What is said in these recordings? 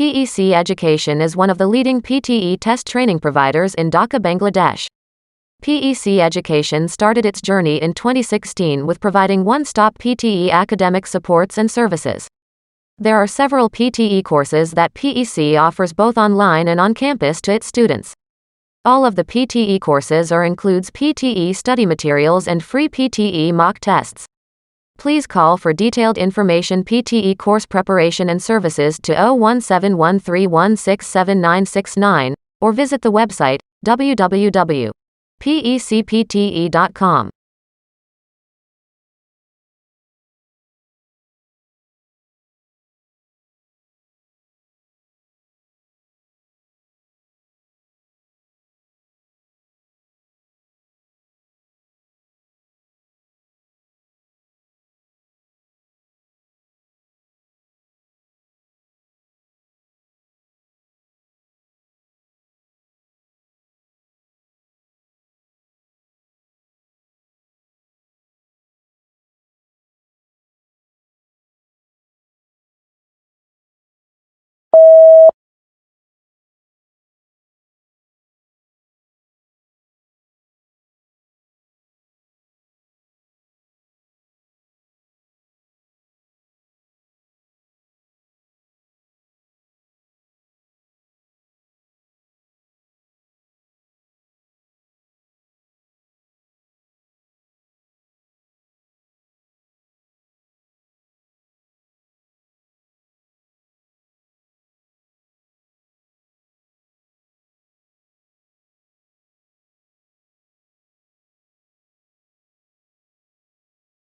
PEC Education is one of the leading PTE test training providers in Dhaka, Bangladesh. PEC Education started its journey in 2016 with providing one-stop PTE academic supports and services. There are several PTE courses that PEC offers both online and on campus to its students. All of the PTE courses includes PTE study materials and free PTE mock tests. Please call for detailed information PTE course preparation and services to 01713167969 or visit the website www.pecpte.com.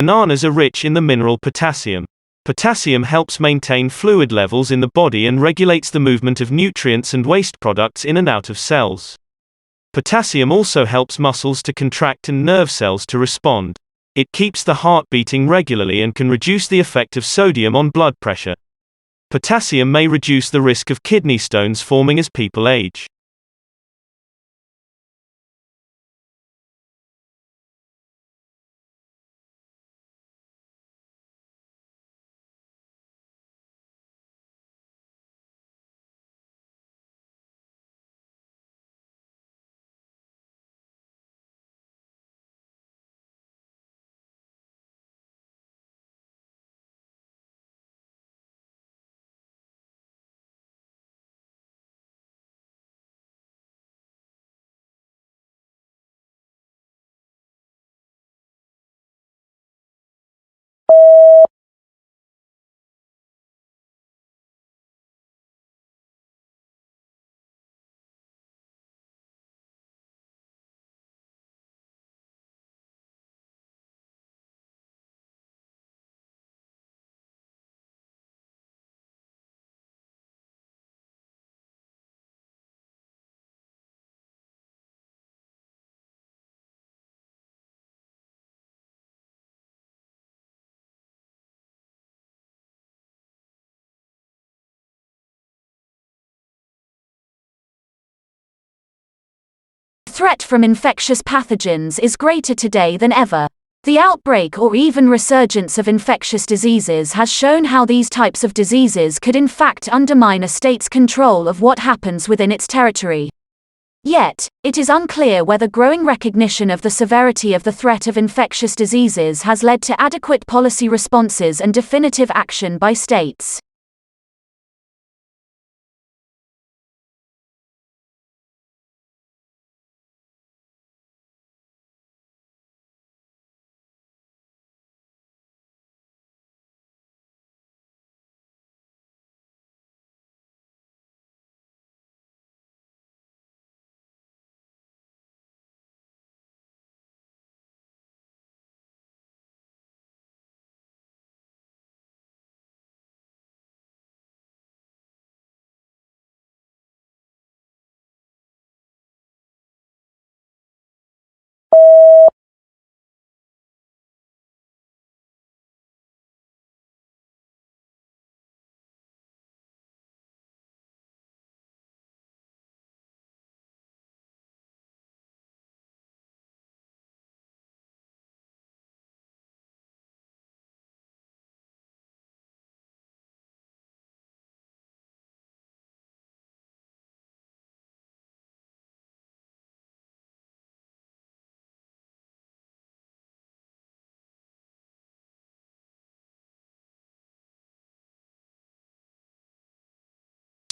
Bananas are rich in the mineral potassium. Potassium helps maintain fluid levels in the body and regulates the movement of nutrients and waste products in and out of cells. Potassium also helps muscles to contract and nerve cells to respond. It keeps the heart beating regularly and can reduce the effect of sodium on blood pressure. Potassium may reduce the risk of kidney stones forming as people age. Threat from infectious pathogens is greater today than ever. The outbreak or even resurgence of infectious diseases has shown how these types of diseases could in fact undermine a state's control of what happens within its territory. Yet, it is unclear whether growing recognition of the severity of the threat of infectious diseases has led to adequate policy responses and definitive action by states.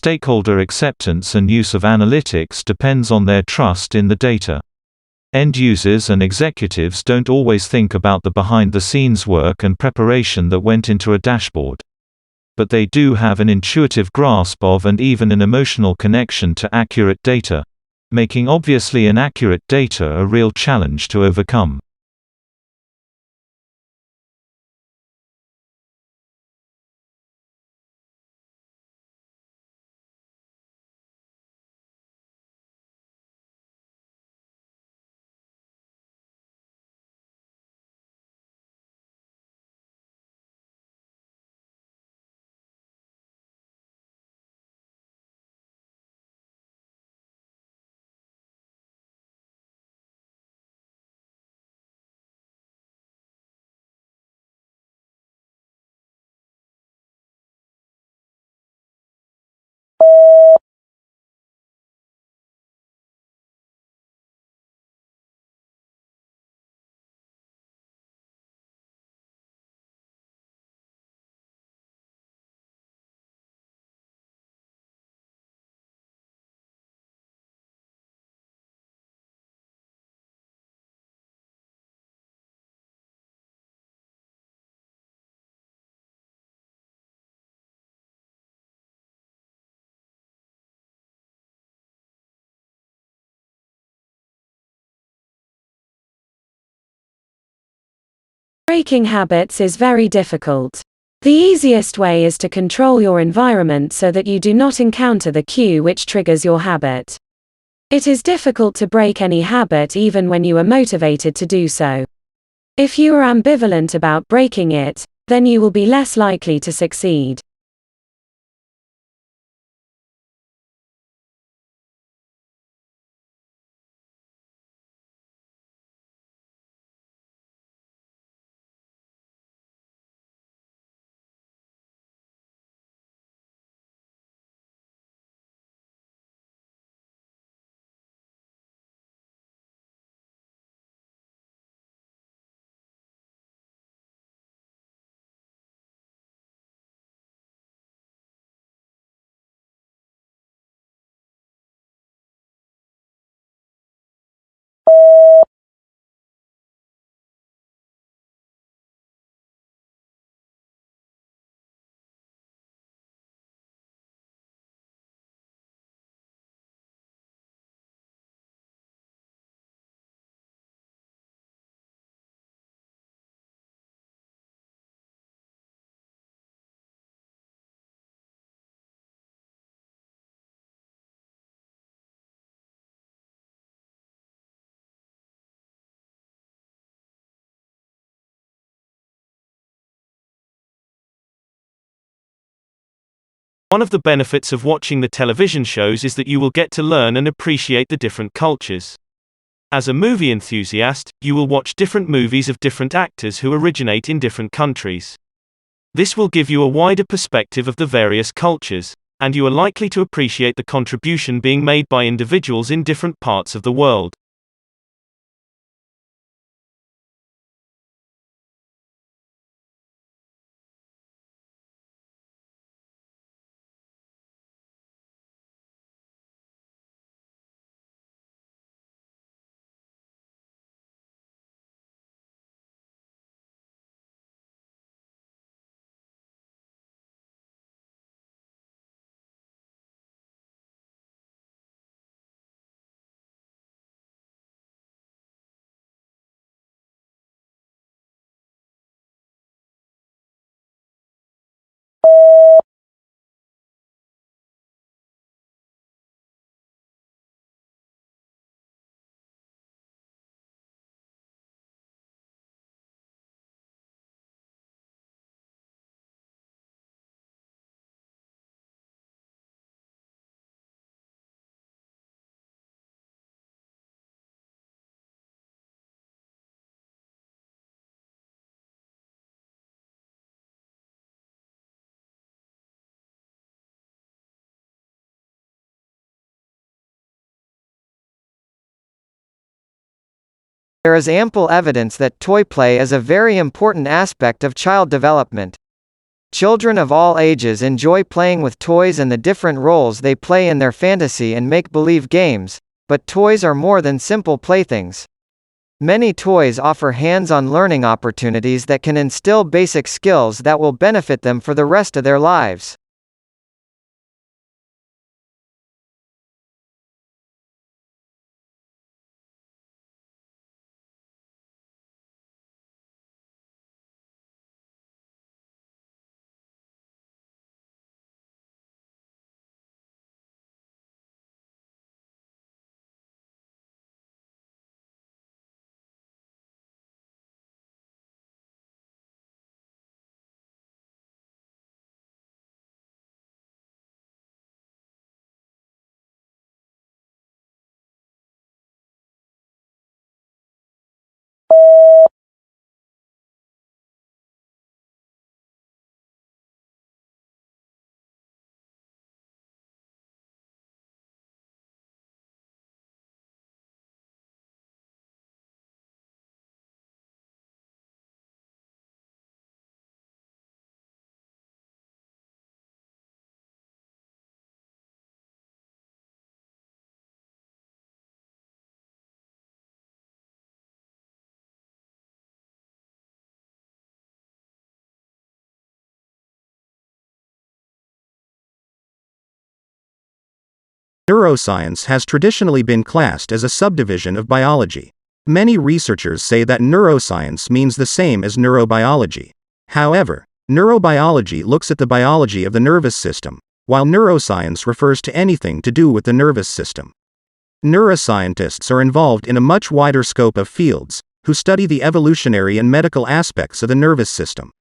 Stakeholder acceptance and use of analytics depends on their trust in the data. End users and executives don't always think about the behind-the-scenes work and preparation that went into a dashboard. But they do have an intuitive grasp of and even an emotional connection to accurate data, making obviously inaccurate data a real challenge to overcome. Breaking habits is very difficult. The easiest way is to control your environment so that you do not encounter the cue which triggers your habit. It is difficult to break any habit even when you are motivated to do so. If you are ambivalent about breaking it, then you will be less likely to succeed. One of the benefits of watching the television shows is that you will get to learn and appreciate the different cultures. As a movie enthusiast, you will watch different movies of different actors who originate in different countries. This will give you a wider perspective of the various cultures, and you are likely to appreciate the contribution being made by individuals in different parts of the world. There is ample evidence that toy play is a very important aspect of child development. Children of all ages enjoy playing with toys and the different roles they play in their fantasy and make-believe games, but toys are more than simple playthings. Many toys offer hands-on learning opportunities that can instill basic skills that will benefit them for the rest of their lives. Neuroscience has traditionally been classed as a subdivision of biology. Many researchers say that neuroscience means the same as neurobiology. However, neurobiology looks at the biology of the nervous system, while neuroscience refers to anything to do with the nervous system. Neuroscientists are involved in a much wider scope of fields, who study the evolutionary and medical aspects of the nervous system.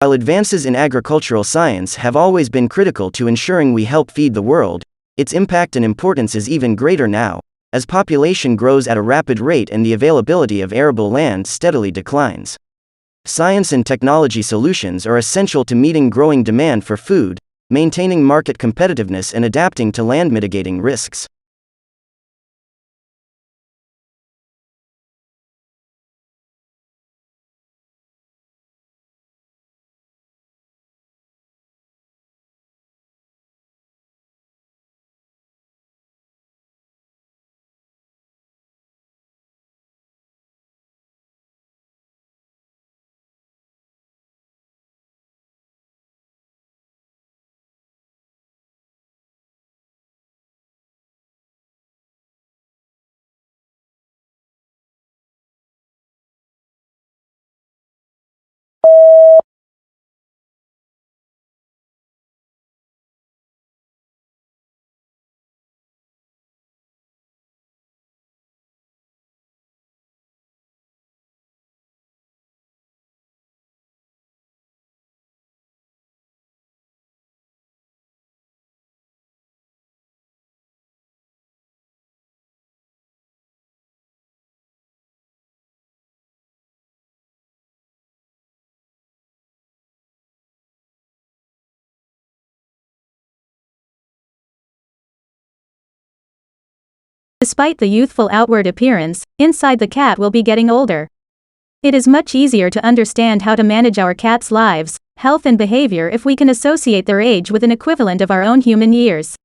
While advances in agricultural science have always been critical to ensuring we help feed the world, its impact and importance is even greater now, as population grows at a rapid rate and the availability of arable land steadily declines. Science and technology solutions are essential to meeting growing demand for food, maintaining market competitiveness and adapting to land mitigating risks. Despite the youthful outward appearance, inside the cat will be getting older. It is much easier to understand how to manage our cats' lives, health and behavior if we can associate their age with an equivalent of our own human years.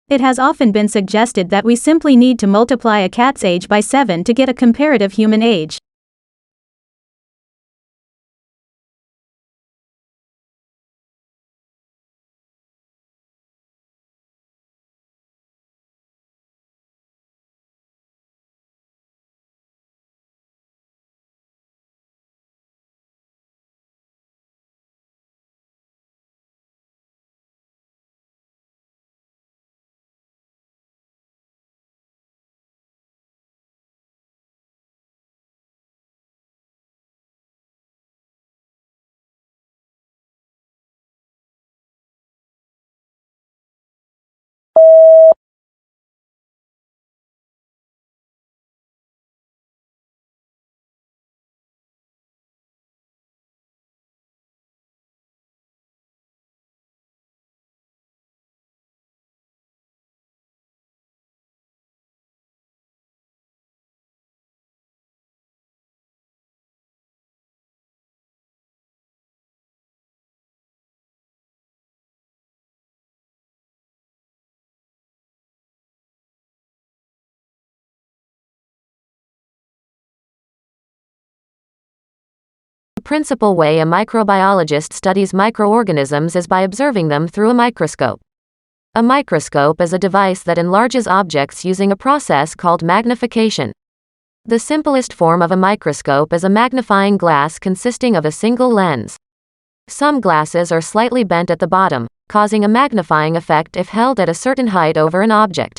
It has often been suggested that we simply need to multiply a cat's age by 7 to get a comparative human age. The principal way a microbiologist studies microorganisms is by observing them through a microscope. A microscope is a device that enlarges objects using a process called magnification. The simplest form of a microscope is a magnifying glass consisting of a single lens. Some glasses are slightly bent at the bottom, causing a magnifying effect if held at a certain height over an object.